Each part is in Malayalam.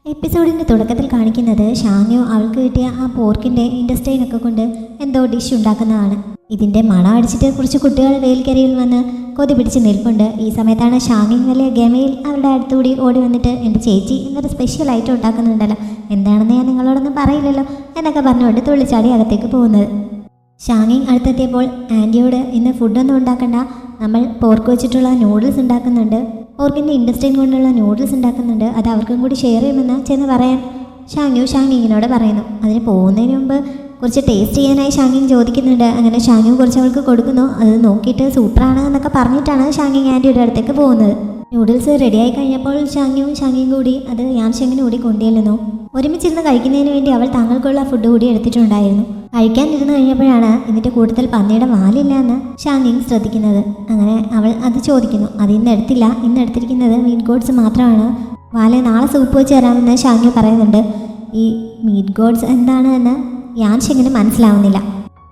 എപ്പിസോഡിൻ്റെ തുടക്കത്തിൽ കാണിക്കുന്നത് ഷാങ്യോ അവൾക്ക് കിട്ടിയ ആ പോർക്കിൻ്റെ ഇൻഡസ്ട്രിയിലൊക്കെ കൊണ്ട് എന്തോ ഡിഷ് ഉണ്ടാക്കുന്നതാണ്. ഇതിൻ്റെ മണം അടിച്ചിട്ട് കുറച്ച് കുട്ടികൾ വെയിൽക്കരയിൽ വന്ന് കൊതി പിടിച്ച് നിൽപ്പുണ്ട്. ഈ സമയത്താണ് ഷാങ്യം വലിയ ഗമയിൽ അവരുടെ അടുത്തുകൂടി ഓടി വന്നിട്ട് എൻ്റെ ചേച്ചി എന്നൊരു സ്പെഷ്യൽ ഐറ്റം ഉണ്ടാക്കുന്നുണ്ടല്ലോ, എന്താണെന്ന് ഞാൻ നിങ്ങളോടൊന്നും പറയില്ലല്ലോ എന്നൊക്കെ പറഞ്ഞുകൊണ്ട് തുള്ളിച്ചാടി അകത്തേക്ക് പോകുന്നത്. ഷാങ്യം അടുത്തെത്തിയപ്പോൾ ആൻറ്റിയോട് ഇന്ന് ഫുഡൊന്നും ഉണ്ടാക്കണ്ട, നമ്മൾ പോർക്ക് വെച്ചിട്ടുള്ള നൂഡിൽസ് ഉണ്ടാക്കുന്നുണ്ട്, പോർക്കിൻ്റെ ഇൻഡസ്ട്രിയിൽ കൊണ്ടുള്ള നൂഡിൽസ് ഉണ്ടാക്കുന്നുണ്ട്, അത് അവർക്കും കൂടി ഷെയർ ചെയ്യുമെന്ന് ചെന്ന് പറയാൻ ഷാങ്യുവിനോട് പറയുന്നു. അതിന് പോകുന്നതിന് മുമ്പ് കുറച്ച് ടേസ്റ്റ് ചെയ്യാനായി ഷാങ്യം ചോദിക്കുന്നുണ്ട്. അങ്ങനെ ഷാങ്യു കുറച്ച് അവൾക്ക് കൊടുക്കുന്നു. അത് നോക്കിയിട്ട് സൂപ്പറാണ് എന്നൊക്കെ പറഞ്ഞിട്ടാണ് ഷാങ്യം ആൻറ്റിയുടെ അടുത്തേക്ക് പോകുന്നത്. നൂഡിൽസ് റെഡിയായി കഴിഞ്ഞപ്പോൾ ഷാങ്യും കൂടി അത് യാൻഷെങ്ങിന് കൂടി കൊണ്ടുചെല്ലുന്നു. ഒരുമിച്ചിരുന്ന് കഴിക്കുന്നതിന് വേണ്ടി അവൾ തങ്ങൾക്കുള്ള ഫുഡ് കൂടി എടുത്തിട്ടുണ്ടായിരുന്നു. കഴിക്കാനിരുന്ന് കഴിഞ്ഞപ്പോഴാണ് ഇതിൻ്റെ കൂട്ടത്തിൽ പന്നിയുടെ വാലില്ല എന്ന് ഷാങ്യം ശ്രദ്ധിക്കുന്നത്. അങ്ങനെ അവൾ അത് ചോദിക്കുന്നു. അത് ഇന്ന് എടുത്തില്ല, ഇന്ന് എടുത്തിരിക്കുന്നത് മീറ്റ് ഗോഡ്സ് മാത്രമാണ്, വാല് നാളെ സൂപ്പ് വെച്ച് തരാമെന്ന് ഷാങ്യം പറയുന്നുണ്ട്. ഈ മീറ്റ് ഗോഡ്സ് എന്താണ് എന്ന് യാൻഷെങ്ങിന് മനസ്സിലാവുന്നില്ല.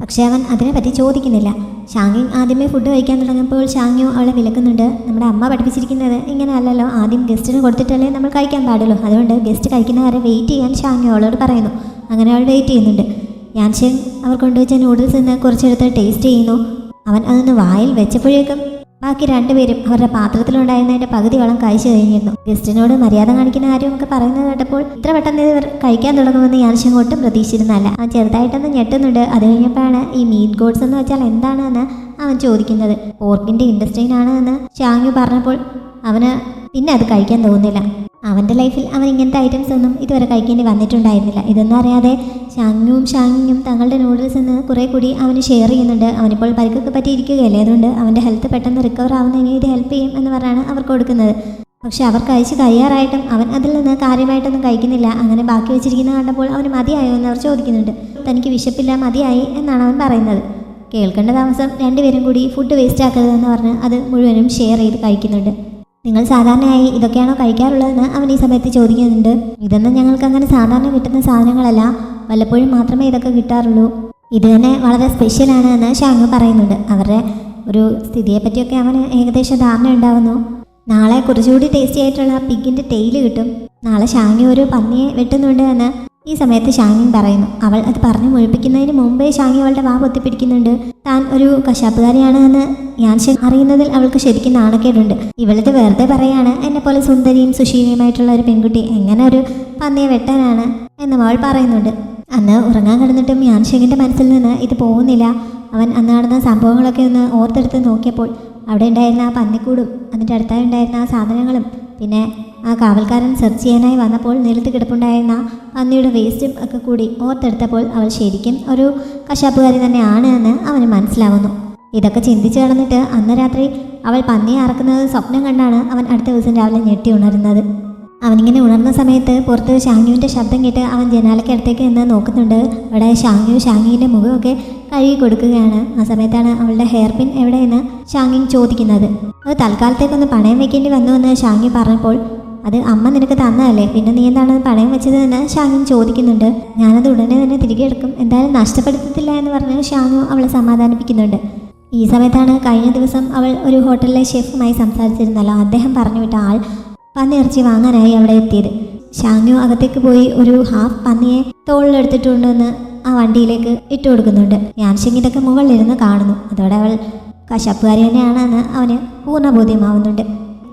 പക്ഷെ അവൻ അതിനെപ്പറ്റി ചോദിക്കുന്നില്ല. ഷാങ്യം ആദ്യമേ ഫുഡ് കഴിക്കാൻ തുടങ്ങിയപ്പോൾ ഷാങ്യോ അവളെ വിലക്കുന്നുണ്ട്. നമ്മുടെ അമ്മ പഠിപ്പിച്ചിരിക്കുന്നത് ഇങ്ങനെ അല്ലല്ലോ, ആദ്യം ഗസ്റ്റിന് കൊടുത്തിട്ടല്ലേ നമ്മൾ കഴിക്കാൻ പാടുള്ളൂ, അതുകൊണ്ട് ഗസ്റ്റ് കഴിക്കുന്നവരെ വെയിറ്റ് ചെയ്യാൻ ഷാങ്യോ അവളോട് പറയുന്നു. അങ്ങനെ അവൾ വെയിറ്റ് ചെയ്യുന്നുണ്ട്. യാൻഷെങ് അവർ കൊണ്ടുവച്ച നൂഡിൽസ് നിന്ന് കുറച്ചെടുത്ത് ടേസ്റ്റ് ചെയ്യുന്നു. അവൻ അതൊന്ന് വായിൽ വെച്ചപ്പോഴേക്കും ബാക്കി രണ്ടുപേരും അവരുടെ പാത്രത്തിലുണ്ടായിരുന്നതിൻ്റെ പകുതി വളം കഴിച്ചു കഴിഞ്ഞിരുന്നു. ഗസ്റ്റിനോട് മര്യാദ കാണിക്കുന്ന കാര്യമൊക്കെ പറയുന്നത് കേട്ടപ്പോൾ ഇത്ര പെട്ടെന്ന് ഇവർ കഴിക്കാൻ തുടങ്ങുമെന്ന് യാൻഷെങ് ഒട്ടും പ്രതീക്ഷിച്ചിരുന്നല്ല. അവൻ ചെറുതായിട്ടൊന്ന് ഞെട്ടുന്നുണ്ട്. അത് കഴിഞ്ഞപ്പോഴാണ് ഈ മീറ്റ് ഗോഡ്സ് എന്ന് വെച്ചാൽ എന്താണെന്ന് അവൻ ചോദിക്കുന്നത്. പോർക്കിൻ്റെ ഇൻഡസ്ട്രിയിലാണ് എന്ന് ഷാങ്യു പറഞ്ഞപ്പോൾ അവന് പിന്നെ അത് കഴിക്കാൻ തോന്നുന്നില്ല. അവൻ്റെ ലൈഫിൽ അവൻ ഇങ്ങനത്തെ ഐറ്റംസ് ഒന്നും ഇതുവരെ കഴിക്കേണ്ടി വന്നിട്ടുണ്ടായിരുന്നില്ല. ഇതൊന്നും അറിയാതെ ഷാങ്യും തങ്ങളുടെ നൂഡിൽസ് നിന്ന് കുറേ കൂടി അവന് ഷെയർ ചെയ്യുന്നുണ്ട്. അവനിപ്പോൾ പരിക്കൊക്കെ പറ്റിയിരിക്കുകയല്ലേ, അതുകൊണ്ട് അവൻ്റെ ഹെൽത്ത് പെട്ടെന്ന് റിക്കവർ ആവുന്നതിന് ഇത് ഹെൽപ്പ് ചെയ്യും എന്ന് പറഞ്ഞാണ് അവർ കൊടുക്കുന്നത്. പക്ഷെ അവർ കഴിച്ച് കഴിയാറായിട്ടും അവൻ അതിൽ നിന്ന് കാര്യമായിട്ടൊന്നും കഴിക്കുന്നില്ല. അങ്ങനെ ബാക്കി വെച്ചിരിക്കുന്നത് കണ്ടപ്പോൾ അവന് മതിയായോ എന്ന് അവർ ചോദിക്കുന്നുണ്ട്. തനിക്ക് വിശപ്പില്ല, മതിയായി എന്നാണ് അവൻ പറയുന്നത്. കേൾക്കേണ്ട താമസം രണ്ടുപേരും കൂടി ഫുഡ് വേസ്റ്റ് ആക്കരുതെന്ന് പറഞ്ഞ് അത് മുഴുവനും ഷെയർ ചെയ്ത് കഴിക്കുന്നുണ്ട്. നിങ്ങൾ സാധാരണയായി ഇതൊക്കെയാണോ കഴിക്കാറുള്ളതെന്ന് അവൻ ഈ സമയത്ത് ചോദിക്കുന്നുണ്ട്. ഇതൊന്നും ഞങ്ങൾക്ക് അങ്ങനെ സാധാരണ കിട്ടുന്ന സാധനങ്ങളല്ല, വല്ലപ്പോഴും മാത്രമേ ഇതൊക്കെ കിട്ടാറുള്ളൂ, ഇത് തന്നെ വളരെ സ്പെഷ്യലാണ് എന്ന് ഷാങ്യു പറയുന്നുണ്ട്. അവരുടെ ഒരു സ്ഥിതിയെ പറ്റിയൊക്കെ അവന് ഏകദേശം ധാരണ ഉണ്ടാവുന്നു. നാളെ കുറച്ചുകൂടി ടേസ്റ്റി ആയിട്ടുള്ള പിഗിൻ്റെ ടെയില് കിട്ടും, നാളെ ഷാങ്യു ഒരു പന്നിയെ വെട്ടുന്നുണ്ട് എന്ന് ഈ സമയത്ത് ഷാങ്യം പറയുന്നു. അവൾ അത് പറഞ്ഞു മുഴിപ്പിക്കുന്നതിന് മുമ്പേ ഷാങ്യം അവളുടെ വാ പൊത്തിപ്പിടിക്കുന്നുണ്ട്. താൻ ഒരു കശാപ്പുകാരിയാണ് എന്ന് യാൻഷെങ് അറിയുന്നതിൽ അവൾക്ക് ശരിക്കും നാണക്കേടുണ്ട്. ഇവളിത് വെറുതെ പറയാണ്, എന്നെപ്പോലെ സുന്ദരിയും സുശീലയുമായിട്ടുള്ള ഒരു പെൺകുട്ടി എങ്ങനെ ഒരു പന്നിയെ വെട്ടാനാണ് എന്നും അവൾ പറയുന്നുണ്ട്. അന്ന് ഉറങ്ങാൻ കിടന്നിട്ടും യാൻഷെങ്ങിൻ്റെ മനസ്സിൽ നിന്ന് ഇത് പോകുന്നില്ല. അവൻ അന്ന് നടന്ന സംഭവങ്ങളൊക്കെ ഒന്ന് ഓർത്തെടുത്ത് നോക്കിയപ്പോൾ അവിടെ ഉണ്ടായിരുന്ന ആ പന്നിക്കൂടും അതിൻ്റെ അടുത്തായി ഉണ്ടായിരുന്ന ആ സാധനങ്ങളും പിന്നെ ആ കാവൽക്കാരൻ സെർച്ച് ചെയ്യാനായി വന്നപ്പോൾ നിലത്ത് കിടപ്പുണ്ടായിരുന്ന പന്നിയുടെ വേസ്റ്റും ഒക്കെ കൂടി ഓർത്തെടുത്തപ്പോൾ അവൾ ശരിക്കും ഒരു കശാപ്പുകാരി തന്നെയാണ് എന്ന് അവന് മനസ്സിലാവുന്നു. ഇതൊക്കെ ചിന്തിച്ച് കിടന്നിട്ട് അന്ന് രാത്രി അവൾ പന്നിയെ അറക്കുന്നത് സ്വപ്നം കണ്ടാണ് അവൻ അടുത്ത ദിവസം രാവിലെ ഞെട്ടി ഉണരുന്നത്. അവനിങ്ങനെ ഉണർന്ന സമയത്ത് പുറത്ത് ഷാങ്യുവിൻ്റെ ശബ്ദം കേട്ട് അവൻ ജനാലയ്ക്ക് അടുത്തേക്ക് നിന്ന് നോക്കുന്നുണ്ട്. അവിടെ ഷാങ്യുവിൻ്റെ മുഖമൊക്കെ കഴുകി കൊടുക്കുകയാണ്. ആ സമയത്താണ് അവളുടെ ഹെയർ പിൻ എവിടെയെന്ന് ഷാങ്യു ചോദിക്കുന്നത്. അത് തൽക്കാലത്തേക്കൊന്ന് പണയം വെക്കേണ്ടി വന്നുവെന്ന് ഷാങ്യു പറഞ്ഞപ്പോൾ അത് അമ്മ നിനക്ക് തന്നതല്ലേ, പിന്നെ നീ എന്താണ് പണയം വെച്ചത് എന്ന് ഷാങ്യു ചോദിക്കുന്നുണ്ട്. ഞാനത് ഉടനെ തന്നെ തിരികെ എടുക്കും, എന്തായാലും നഷ്ടപ്പെടുത്തത്തില്ല എന്ന് പറഞ്ഞ് ഷാങ്യു അവളെ സമാധാനിപ്പിക്കുന്നുണ്ട്. ഈ സമയത്താണ് കഴിഞ്ഞ ദിവസം അവൾ ഒരു ഹോട്ടലിലെ ഷെഫുമായി സംസാരിച്ചിരുന്നല്ലോ, അദ്ദേഹം പറഞ്ഞു വിട്ട ആൾ പന്നിയിറച്ചി വാങ്ങാനായി അവിടെ എത്തിയത്. ഷാങ്യു അകത്തേക്ക് പോയി ഒരു ഹാഫ് പന്നിയെ തോളിലെടുത്തിട്ടുണ്ടെന്ന് ആ വണ്ടിയിലേക്ക് ഇട്ട് കൊടുക്കുന്നുണ്ട്. യാൻഷെങ് ഇതൊക്കെ മുകളിലിരുന്ന് കാണുന്നു. അതോടെ അവൾ കശാപ്പുകാരി തന്നെയാണെന്ന് അവന് പൂർണ്ണബോധ്യമാവുന്നുണ്ട്.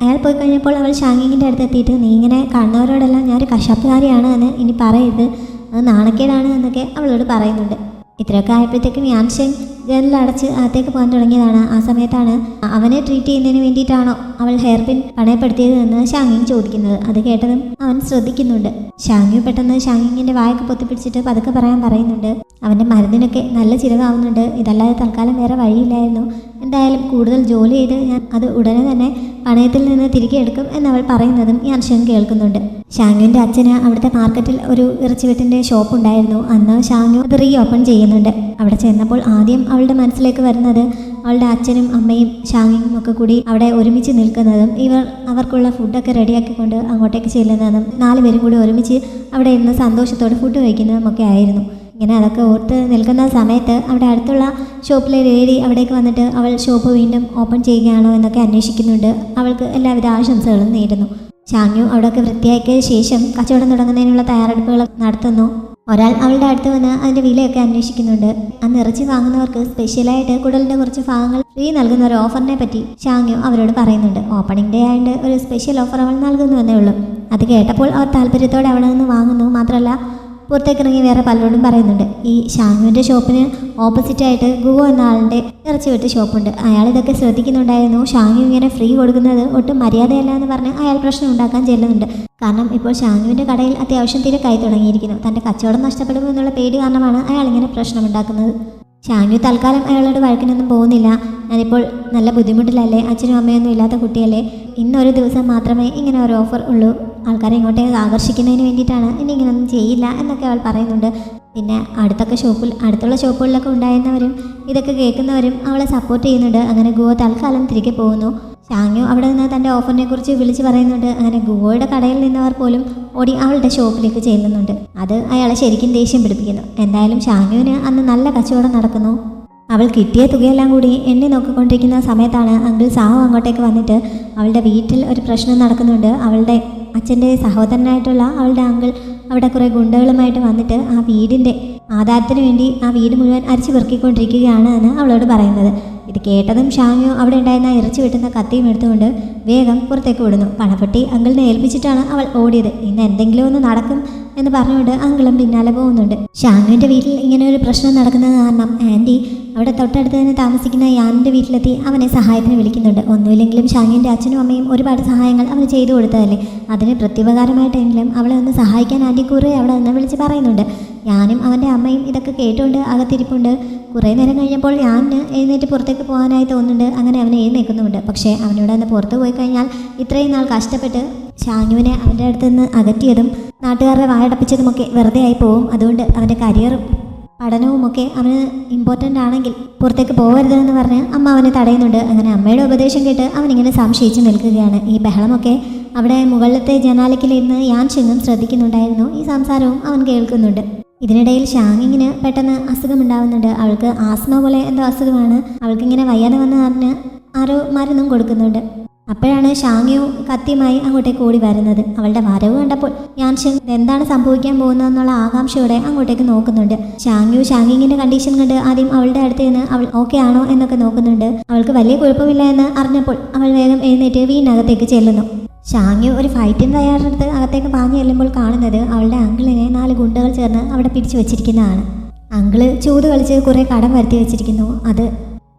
അയാൾ പോയി കഴിഞ്ഞപ്പോൾ അവൾ ഷാങ്യങ്ങിൻ്റെ അടുത്ത് എത്തിയിട്ട് നീ ഇങ്ങനെ കാണുന്നവരോടെല്ലാം ഞാനൊരു കശാപ്പുകാരിയാണ് എന്ന് ഇനി പറയരുത്, അത് നാണക്കേടാണ് എന്നൊക്കെ അവളോട് പറയുന്നുണ്ട്. ഇത്രയൊക്കെ ആയപ്പോഴത്തേക്കും യാൻഷെങ് ജനലടച്ച് അകത്തേക്ക് പോകാൻ തുടങ്ങിയതാണ്. ആ സമയത്താണ് അവനെ ട്രീറ്റ് ചെയ്യുന്നതിന് വേണ്ടിയിട്ടാണോ അവൾ ഹെയർ പിൻ പണയപ്പെടുത്തിയത് എന്ന് ഷാങ്യു ചോദിക്കുന്നത്. അത് കേട്ടതും അവൻ ശ്രദ്ധിക്കുന്നുണ്ട്. ഷാങ്യു പെട്ടെന്ന് ഷാങ്യങ്ങിൻ്റെ വായൊക്കെ പൊത്തിപ്പിടിച്ചിട്ട് പതുക്കെ പറയാൻ പറയുന്നുണ്ട്. അവൻ്റെ മരുന്നിനൊക്കെ നല്ല ചിലവാകുന്നുണ്ട്, ഇതല്ലാതെ തൽക്കാലം വേറെ വഴിയില്ലായിരുന്നു, എന്തായാലും കൂടുതൽ ജോലി ചെയ്ത് ഞാൻ അത് ഉടനെ തന്നെ പണയത്തിൽ നിന്ന് തിരികെ എടുക്കും എന്നവൾ പറയുന്നതും യാൻഷെങ് കേൾക്കുന്നുണ്ട്. ഷാങ്യുവിൻ്റെ അച്ഛന് അവിടുത്തെ മാർക്കറ്റിൽ ഒരു ഇറച്ചിവെട്ടിൻ്റെ ഷോപ്പ് ഉണ്ടായിരുന്നു. അന്ന് ഷാങ്യു അത് റീ ഓപ്പൺ ചെയ്യുന്നുണ്ട്. അവിടെ ചെന്നപ്പോൾ ആദ്യം അവളുടെ മനസ്സിലേക്ക് വരുന്നത് അവളുടെ അച്ഛനും അമ്മയും ഷാങ്യും ഒക്കെ കൂടി അവിടെ ഒരുമിച്ച് നിൽക്കുന്നതും അവർക്കുള്ള ഫുഡൊക്കെ റെഡിയാക്കിക്കൊണ്ട് അങ്ങോട്ടേക്ക് ചെല്ലുന്നതും 4 പേരും കൂടി ഒരുമിച്ച് അവിടെ ഇരുന്ന് സന്തോഷത്തോടെ ഫുഡ് കഴിക്കുന്നതും ഒക്കെ ആയിരുന്നു. ഇങ്ങനെ അതൊക്കെ ഓർത്ത് നിൽക്കുന്ന സമയത്ത് അവിടെ അടുത്തുള്ള ഷോപ്പിലെ ലേഡി അവിടേക്ക് വന്നിട്ട് അവൾ ഷോപ്പ് വീണ്ടും ഓപ്പൺ ചെയ്യുകയാണോ എന്നൊക്കെ അന്വേഷിക്കുന്നുണ്ട്. അവൾക്ക് എല്ലാവിധ ആശംസകളും നേരുന്നു. ഷാങ്യു അവിടെയൊക്കെ വൃത്തിയാക്കിയ ശേഷം കച്ചവടം തുടങ്ങുന്നതിനുള്ള തയ്യാറെടുപ്പുകൾ നടത്തുന്നു. ഒരാൾ അവളുടെ അടുത്ത് വന്ന് അതിൻ്റെ വിലയൊക്കെ അന്വേഷിക്കുന്നുണ്ട്. അന്ന് ഇറച്ചി വാങ്ങുന്നവർക്ക് സ്പെഷ്യലായിട്ട് കുടലിൻ്റെ കുറച്ച് ഭാഗങ്ങൾ ഫ്രീ നൽകുന്ന ഒരു ഓഫറിനെ പറ്റി ഷാങ്യു അവരോട് പറയുന്നുണ്ട്. ഓപ്പണിംഗ് ഡേ ആയതുകൊണ്ട് ഒരു സ്പെഷ്യൽ ഓഫർ അവൾ നൽകുന്നുവെന്നേ ഉള്ളൂ. അത് കേട്ടപ്പോൾ അവർ താല്പര്യത്തോടെ അവിടെ നിന്ന് വാങ്ങുന്നു. മാത്രമല്ല പുറത്തേക്കിറങ്ങി വേറെ പലരോടും പറയുന്നുണ്ട്. ഈ ഷാങ്യുവിൻ്റെ ഷോപ്പിന് ഓപ്പോസിറ്റായിട്ട് ഗുവോ എന്ന ആളിൻ്റെ ഇറച്ചി വെട്ട് ഷോപ്പുണ്ട്. അയാൾ ഇതൊക്കെ ശ്രദ്ധിക്കുന്നുണ്ടായിരുന്നു. ഷാങ്യു ഇങ്ങനെ ഫ്രീ കൊടുക്കുന്നത് ഒട്ടും മര്യാദയല്ല എന്ന് പറഞ്ഞ് അയാൾ പ്രശ്നം ഉണ്ടാക്കാൻ ചെല്ലുന്നുണ്ട്. കാരണം ഇപ്പോൾ ഷാങ്യുവിൻ്റെ കടയിൽ അത്യാവശ്യം തിരക്കായി തുടങ്ങിയിരിക്കുന്നു. തൻ്റെ കച്ചവടം നഷ്ടപ്പെടുമോ എന്നുള്ള പേടി കാരണമാണ് അയാൾ ഇങ്ങനെ പ്രശ്നമുണ്ടാക്കുന്നത്. ഷാങ്യു തൽക്കാലം അയാളോട് വഴക്കിനൊന്നും പോകുന്നില്ല. ഞാനിപ്പോൾ നല്ല ബുദ്ധിമുട്ടിലല്ലേ, അച്ഛനും അമ്മയൊന്നും ഇല്ലാത്ത കുട്ടിയല്ലേ, ഇന്നൊരു ദിവസം മാത്രമേ ഇങ്ങനെ ഒരു ഓഫർ ഉള്ളൂ, ആൾക്കാരെ ഇങ്ങോട്ടേക്ക് ആകർഷിക്കുന്നതിന് വേണ്ടിയിട്ടാണ്, ഇനി ഇങ്ങനെയൊന്നും ചെയ്യില്ല എന്നൊക്കെ അവൾ പറയുന്നുണ്ട്. പിന്നെ അടുത്തുള്ള ഷോപ്പുകളിലൊക്കെ ഉണ്ടായിരുന്നവരും ഇതൊക്കെ കേൾക്കുന്നവരും അവളെ സപ്പോർട്ട് ചെയ്യുന്നുണ്ട്. അങ്ങനെ ഗുവോ തൽക്കാലം തിരികെ പോകുന്നു. ഷാങ്യു അവിടെ നിന്ന് തൻ്റെ ഓഫറിനെ കുറിച്ച് വിളിച്ച് പറയുന്നുണ്ട്. അങ്ങനെ ഗുവോയുടെ കടയിൽ നിന്നവർ പോലും ഓടി അവളുടെ ഷോപ്പിലേക്ക് ചെല്ലുന്നുണ്ട്. അത് അയാളെ ശരിക്കും ദേഷ്യം പിടിപ്പിക്കുന്നു. എന്തായാലും ഷാങ്യുവിന് അന്ന് നല്ല കച്ചവടം നടക്കുന്നു. അവൾ കിട്ടിയ തുകയെല്ലാം കൂടി എണ്ണി നോക്കിക്കൊണ്ടിരിക്കുന്ന സമയത്താണ് അങ്കിൾ സാഹു അങ്ങോട്ടേക്ക് വന്നിട്ട് അവളുടെ വീട്ടിൽ ഒരു പ്രശ്നം നടക്കുന്നുണ്ട്. അവളുടെ അച്ഛൻ്റെ സഹോദരനായിട്ടുള്ള അവളുടെ അങ്കിൾ അവിടെ കുറേ ഗുണ്ടകളുമായിട്ട് വന്നിട്ട് ആ വീടിൻ്റെ ആധാരത്തിന് വേണ്ടി ആ വീട് മുഴുവൻ അരിച്ചു പെറുക്കിക്കൊണ്ടിരിക്കുകയാണ് എന്ന് അവളോട് പറയുന്നത്. ഇത് കേട്ടതും ഷാങ്യു അവിടെ ഉണ്ടായിരുന്ന ഇറച്ചി വെട്ടുന്ന കത്തിയും എടുത്തുകൊണ്ട് വേഗം പുറത്തേക്ക് വിടുന്നു. പണപ്പെട്ടി അങ്കിളിനെ ഏൽപ്പിച്ചിട്ടാണ് അവൾ ഓടിയത്. ഇന്ന് എന്തെങ്കിലും ഒന്ന് നടക്കും എന്ന് പറഞ്ഞുകൊണ്ട് അങ്കിളും പിന്നാലെ പോകുന്നുണ്ട്. ഷാങ്യുവിൻ്റെ വീട്ടിൽ ഇങ്ങനെ ഒരു പ്രശ്നം നടക്കുന്നത് കാരണം ആൻറ്റി അവിടെ തൊട്ടടുത്ത് തന്നെ താമസിക്കുന്ന യാനിൻ്റെ വീട്ടിലെത്തി അവനെ സഹായത്തിന് വിളിക്കുന്നുണ്ട്. ഒന്നുമില്ലെങ്കിലും ഷാങ്യുവിൻ്റെ അച്ഛനും അമ്മയും ഒരുപാട് സഹായങ്ങൾ അവന് ചെയ്തു കൊടുത്തതല്ലേ, അതിന് പ്രത്യുപകാരമായിട്ടെങ്കിലും അവളെ ഒന്ന് സഹായിക്കാൻ ആൻറ്റി കുറേ അവിടെ നിന്ന് വിളിച്ച് പറയുന്നുണ്ട്. ഞാനും അവൻ്റെ അമ്മയും ഇതൊക്കെ കേട്ടുകൊണ്ട് അകത്തിരിപ്പുണ്ട്. കുറേ നേരം കഴിഞ്ഞപ്പോൾ ഞാന് എഴുന്നേറ്റ് പുറത്തേക്ക് പോകാനായി തോന്നുന്നുണ്ട്. അങ്ങനെ അവനെ എഴുന്നേൽക്കുന്നുമുണ്ട്. പക്ഷേ അവനോട് തന്നെ പുറത്ത് പോയി കഴിഞ്ഞാൽ ഇത്രയും നാൾ കഷ്ടപ്പെട്ട് ഷാങ്യുവിനെ അവൻ്റെ അടുത്ത് നിന്ന് അകറ്റിയതും നാട്ടുകാരുടെ വായടപ്പിച്ചതുമൊക്കെ വെറുതെ ആയി പോവും. അതുകൊണ്ട് അവൻ്റെ കരിയറും പഠനവുമൊക്കെ അവന് ഇമ്പോർട്ടൻ്റ് ആണെങ്കിൽ പുറത്തേക്ക് പോകരുതെന്ന് പറഞ്ഞ് അമ്മ അവനെ തടയുന്നുണ്ട്. അങ്ങനെ അമ്മയുടെ ഉപദേശം കേട്ട് അവനിങ്ങനെ സംശയിച്ച് നിൽക്കുകയാണ്. ഈ ബഹളമൊക്കെ അവിടെ മുകളിലത്തെ ജനാലയ്ക്കിലിരുന്ന് യാൻ ഷിങ്ങും ശ്രദ്ധിക്കുന്നുണ്ടായിരുന്നു. ഈ സംസാരവും അവൻ കേൾക്കുന്നുണ്ട്. ഇതിനിടയിൽ ഷാങ്ങിങ്ങിന് പെട്ടെന്ന് അസുഖമുണ്ടാവുന്നുണ്ട്. അവൾക്ക് ആസ്മ പോലെ എന്തോ അസുഖമാണ്. അവൾക്കിങ്ങനെ വയ്യാതെ വന്ന് പറഞ്ഞ് ആരോ മരുന്നും കൊടുക്കുന്നുണ്ട്. അപ്പോഴാണ് ഷാങ്യു കത്തിയുമായി അങ്ങോട്ടേക്ക് ഓടി വരുന്നത്. അവളുടെ വരവ് കണ്ടപ്പോൾ യാൻഷിങ് എന്താണ് സംഭവിക്കാൻ പോകുന്നതെന്നുള്ള ആകാംക്ഷയോടെ അങ്ങോട്ടേക്ക് നോക്കുന്നുണ്ട്. ഷാങ്ങിങ്ങിന്റെ കണ്ടീഷൻ കണ്ട് ആദ്യം അവളുടെ അടുത്ത് നിന്ന് അവൾ ഓക്കെ ആണോ എന്നൊക്കെ നോക്കുന്നുണ്ട്. അവൾക്ക് വലിയ കുഴപ്പമില്ല എന്ന് അറിഞ്ഞപ്പോൾ അവൾ വേഗം എഴുന്നേറ്റ് വീടിനകത്തേക്ക് ചെല്ലുന്നു. ഷാങ്യു ഒരു ഫൈറ്റിന് തയ്യാറെടുത്ത് അകത്തേക്ക് പാഞ്ഞു ചെല്ലുമ്പോൾ കാണുന്നത് അവളുടെ അങ്കിളിനെ 4 ഗുണ്ടകൾ ചേർന്ന് അവിടെ പിടിച്ചു വെച്ചിരിക്കുന്നതാണ്. അങ്കിള് ചൂത് കളിച്ച് കുറേ കടം വരുത്തി വെച്ചിരിക്കുന്നു. അത്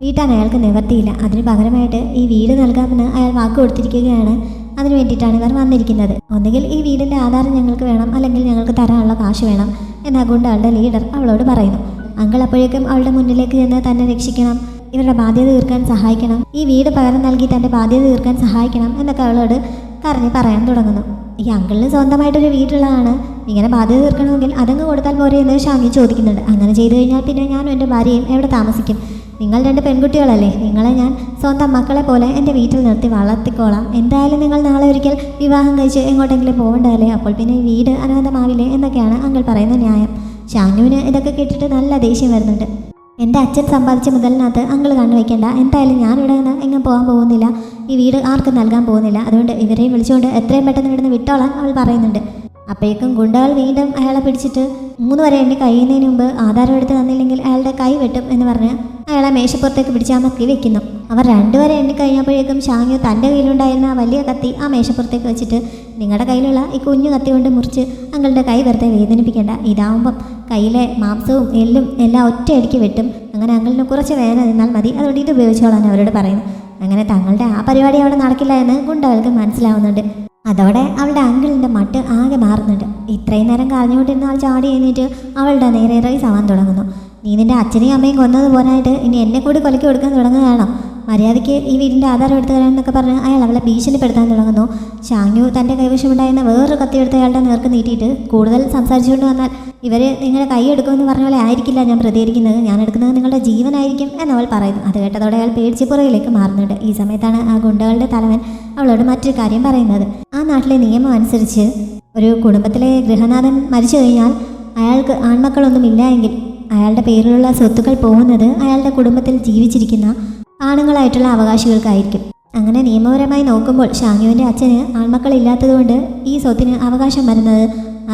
വീട്ടാൻ അയാൾക്ക് നിവർത്തിയില്ല. അതിന് പകരമായിട്ട് ഈ വീട് നൽകാമെന്ന് അയാൾ വാക്ക് കൊടുത്തിരിക്കുകയാണ്. അതിന് വേണ്ടിയിട്ടാണ് ഇവർ വന്നിരിക്കുന്നത്. ഒന്നുകിൽ ഈ വീടിൻ്റെ ആധാരം ഞങ്ങൾക്ക് വേണം, അല്ലെങ്കിൽ ഞങ്ങൾക്ക് തരാനുള്ള കാശ് വേണം എന്ന ഗുണ്ടകളുടെ ലീഡർ അവളോട് പറയുന്നു. അങ്കിൾ അപ്പോഴേക്കും അവളുടെ മുന്നിലേക്ക് ചെന്ന് തന്നെ രക്ഷിക്കണം, ഇവരുടെ ബാധ്യത തീർക്കാൻ സഹായിക്കണം, ഈ വീട് പകരം നൽകി തൻ്റെ ബാധ്യത തീർക്കാൻ സഹായിക്കണം എന്നൊക്കെ അവളോട് കരഞ്ഞ് പറയാൻ തുടങ്ങുന്നു. ഈ അങ്കിളിന് സ്വന്തമായിട്ടൊരു വീടുള്ളതാണ്. ഇങ്ങനെ ബാധ്യത തീർക്കണമെങ്കിൽ അതങ്ങ് കൊടുത്താൽ പോരെ എന്ന് ഷാങ്ങി ചോദിക്കുന്നുണ്ട്. അങ്ങനെ ചെയ്തു കഴിഞ്ഞാൽ പിന്നെ ഞാനും എൻ്റെ ഭാര്യയും എവിടെ താമസിക്കും? നിങ്ങൾ 2 പെൺകുട്ടികളല്ലേ, നിങ്ങളെ ഞാൻ സ്വന്തം മക്കളെ പോലെ എൻ്റെ വീട്ടിൽ നിർത്തി വളർത്തിക്കോളാം. എന്തായാലും നിങ്ങൾ നാളെ ഒരിക്കൽ വിവാഹം കഴിച്ച് എങ്ങോട്ടെങ്കിലും പോകണ്ടല്ലേ, അപ്പോൾ പിന്നെ ഈ വീട് അനാഥമാവില്ലേ എന്നൊക്കെയാണ് അങ്കിൾ പറയുന്ന ന്യായം. ഷാങ്ങുവിന് ഇതൊക്കെ കേട്ടിട്ട് നല്ല ദേഷ്യം വരുന്നുണ്ട്. എൻ്റെ അച്ഛൻ സമ്പാദിച്ച മുതലിനകത്ത് അങ്കിൾ കണ്ണുവയ്ക്കേണ്ട. എന്തായാലും ഞാനിവിടെ നിന്ന് എങ്ങും പോകാൻ പോകുന്നില്ല, ഈ വീട് ആർക്കും നൽകാൻ പോകുന്നില്ല. അതുകൊണ്ട് ഇവരെയും വിളിച്ചുകൊണ്ട് എത്രയും പെട്ടെന്ന് ഇവിടുന്ന് വിട്ടോളാൻ അവൾ പറയുന്നുണ്ട്. അപ്പോഴേക്കും ഗുണ്ടകൾ വീണ്ടും അയാളെ പിടിച്ചിട്ട് 3 വരെ എണ്ണി കഴിയുന്നതിന് മുമ്പ് ആധാരം എടുത്ത് തന്നില്ലെങ്കിൽ അയാളുടെ കൈ വെട്ടും എന്ന് പറഞ്ഞ് അയാളെ മേശപ്പുറത്തേക്ക് പിടിച്ച് അമർത്തി വെക്കുന്നു. അവർ 2 വരെ എണ്ണി കഴിഞ്ഞപ്പോഴേക്കും ഷാങ്യു തൻ്റെ കയ്യിലുണ്ടായിരുന്ന ആ വലിയ കത്തി ആ മേശപ്പുറത്തേക്ക് വെച്ചിട്ട് നിങ്ങളുടെ കയ്യിലുള്ള ഈ കുഞ്ഞു കത്തി കൊണ്ട് മുറിച്ച് അങ്ങളുടെ കൈ വെറുതെ വേദനിപ്പിക്കേണ്ട, ഇതാവുമ്പം കയ്യിലെ മാംസവും എല്ലും എല്ലാം ഒറ്റയടിക്ക് വെട്ടും, അങ്ങനെ അങ്കിളിന് കുറച്ച് വേദന നിന്നാൽ മതി, അതുകൊണ്ട് ഇത് ഉപയോഗിച്ചോളാൻ അവരോട് പറയുന്നു. അങ്ങനെ തങ്ങളുടെ ആ പരിപാടി അവിടെ നടക്കില്ല എന്ന് ഗുണ്ടകൾക്ക് മനസ്സിലാവുന്നുണ്ട്. അതോടെ അവളുടെ അങ്കിളിൻ്റെ മട്ട് ആകെ മാറുന്നുണ്ട്. ഇത്രയും നേരം കരഞ്ഞുകൊണ്ടിരുന്ന ആൾ ചാടി കഴിഞ്ഞിട്ട് അവളുടെ നേരെ റൈസ് ആവാൻ തുടങ്ങുന്നു. നീ നിൻ്റെ അച്ഛനെയും അമ്മയും കൊന്നത് പോരായിട്ട് ഇനി എന്നെ കൂടി കൊലക്കി കൊടുക്കാൻ തുടങ്ങുകയാണോ? മര്യാദയ്ക്ക് ഈ വീടിൻ്റെ ആധാരം എടുത്തു തരാമെന്നൊക്കെ പറഞ്ഞ് അയാൾ അവളെ ഭീഷണിപ്പെടുത്താൻ തുടങ്ങുന്നു. ഷാങ്യു തൻ്റെ കൈവശമുണ്ടായിരുന്ന വേറൊരു കത്തിയെടുത്ത് അയാളുടെ നേർക്ക് നീട്ടിയിട്ട് കൂടുതൽ സംസാരിച്ചുകൊണ്ട് വന്നാൽ ഇവർ നിങ്ങളുടെ കൈ എടുക്കുമെന്ന് പറഞ്ഞ പോലെ ആയിരിക്കില്ല ഞാൻ പ്രതികരിക്കുന്നത്, ഞാൻ എടുക്കുന്നത് നിങ്ങളുടെ ജീവനായിരിക്കും എന്നവൾ പറയുന്നു. അത് കേട്ടതോടെ അയാൾ പേടിച്ച് പുറകിലേക്ക് മാറുന്നുണ്ട്. ഈ സമയത്താണ് ആ ഗുണ്ടകളുടെ തലവൻ അവളോട് മറ്റൊരു കാര്യം പറയുന്നത്. ആ നാട്ടിലെ നിയമം അനുസരിച്ച് ഒരു കുടുംബത്തിലെ ഗൃഹനാഥൻ മരിച്ചു കഴിഞ്ഞാൽ അയാൾക്ക് ആൺമക്കളൊന്നുമില്ല എങ്കിൽ അയാളുടെ പേരിലുള്ള സ്വത്തുക്കൾ പോകുന്നത് അയാളുടെ കുടുംബത്തിൽ ജീവിച്ചിരിക്കുന്ന ആണുങ്ങളായിട്ടുള്ള അവകാശികൾക്കായിരിക്കും. അങ്ങനെ നിയമപരമായി നോക്കുമ്പോൾ ഷാങ്യുവിൻ്റെ അച്ഛന് ആൺമക്കളില്ലാത്തതുകൊണ്ട് ഈ സ്വത്തിന് അവകാശം വരുന്നത്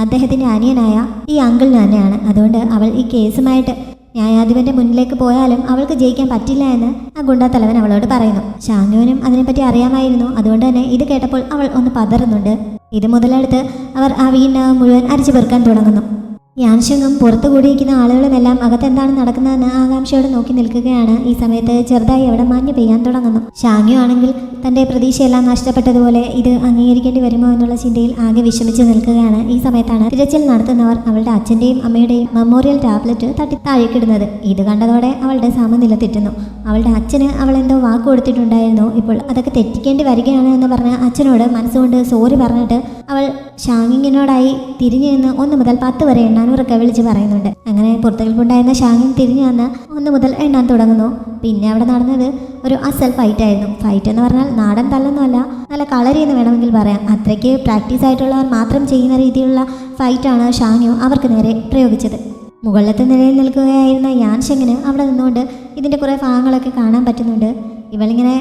അദ്ദേഹത്തിൻ്റെ അനിയനായ ഈ അങ്കിളിന് തന്നെയാണ്. അതുകൊണ്ട് അവൾ ഈ കേസുമായിട്ട് ന്യായാധിപന്റെ മുന്നിലേക്ക് പോയാലും അവൾക്ക് ജയിക്കാൻ പറ്റില്ല എന്ന് ആ ഗുണ്ടാത്തലവൻ അവളോട് പറയുന്നു. ഷാങ്യുവിനും അതിനെപ്പറ്റി അറിയാമായിരുന്നു. അതുകൊണ്ട് തന്നെ ഇത് കേട്ടപ്പോൾ അവൾ ഒന്ന് പതറുന്നുണ്ട്. ഇത് മുതലെടുത്ത് അവർ ആ വീടിനകം മുഴുവൻ അരിച്ചു പെറുക്കാൻ തുടങ്ങുന്നു. യാൻഷങ്ങും പുറത്തു കൂടിയിരിക്കുന്ന ആളുകളുമെല്ലാം അകത്തെന്താണ് നടക്കുന്നതെന്ന് ആകാംക്ഷയോടെ നോക്കി നിൽക്കുകയാണ്. ഈ സമയത്ത് ചെറുതായി അവിടെ മഞ്ഞ് പെയ്യാൻ തുടങ്ങുന്നു. ഷാങ്യു ആണെങ്കിൽ തൻ്റെ പ്രതീക്ഷയെല്ലാം നഷ്ടപ്പെട്ടതുപോലെ ഇത് അംഗീകരിക്കേണ്ടി വരുമോ എന്നുള്ള ചിന്തയിൽ ആകെ വിഷമിച്ച് നിൽക്കുകയാണ്. ഈ സമയത്താണ് തിരച്ചിൽ നടത്തുന്നവർ അവളുടെ അച്ഛൻ്റെയും അമ്മയുടെയും മെമ്മോറിയൽ ടാബ്ലറ്റ് തട്ടി താഴേക്കിടുന്നത്. ഇത് കണ്ടതോടെ അവളുടെ സമനില തെറ്റുന്നു. അവളുടെ അച്ഛന് അവൾ എന്തോ വാക്ക് കൊടുത്തിട്ടുണ്ടായിരുന്നു. ഇപ്പോൾ അതൊക്കെ തെറ്റിക്കേണ്ടി വരികയാണ് എന്ന് പറഞ്ഞ് അച്ഛനോട് മനസ്സുകൊണ്ട് സോറി പറഞ്ഞിട്ട് അവൾ ഷാങ്ങിങ്ങിനോടായി തിരിഞ്ഞു നിന്ന് 1 മുതൽ 10 വരെ എണ്ണാൻ ഉറക്കെ വിളിച്ച് പറയുന്നുണ്ട്. അങ്ങനെ പുറത്തുകൾപ്പുണ്ടായിരുന്ന ഷാങ്ങിങ് തിരിഞ്ഞു നിന്ന് 1 മുതൽ എണ്ണാൻ തുടങ്ങുന്നു. പിന്നെ അവിടെ നടന്നത് ഒരു അസൽ ഫൈറ്റ് ആയിരുന്നു. ഫൈറ്റ് എന്ന് പറഞ്ഞാൽ നാടൻ തല്ലൊന്നുമല്ല, നല്ല കളരി എന്ന് വേണമെങ്കിൽ പറയാം. അത്രയ്ക്ക് പ്രാക്ടീസ് ആയിട്ടുള്ളവർ മാത്രം ചെയ്യുന്ന രീതിയിലുള്ള ഫൈറ്റാണ് ഷാങ്യു അവർക്ക് നേരെ പ്രയോഗിച്ചത്. മുകളിലത്തെ നിലയിൽ നിൽക്കുകയായിരുന്ന യാൻഷങ്ങിന് അവിടെ നിന്നുകൊണ്ട് ഇതിൻ്റെ കുറേ ഭാഗങ്ങളൊക്കെ കാണാൻ പറ്റുന്നുണ്ട്. ഇവളിങ്ങനെ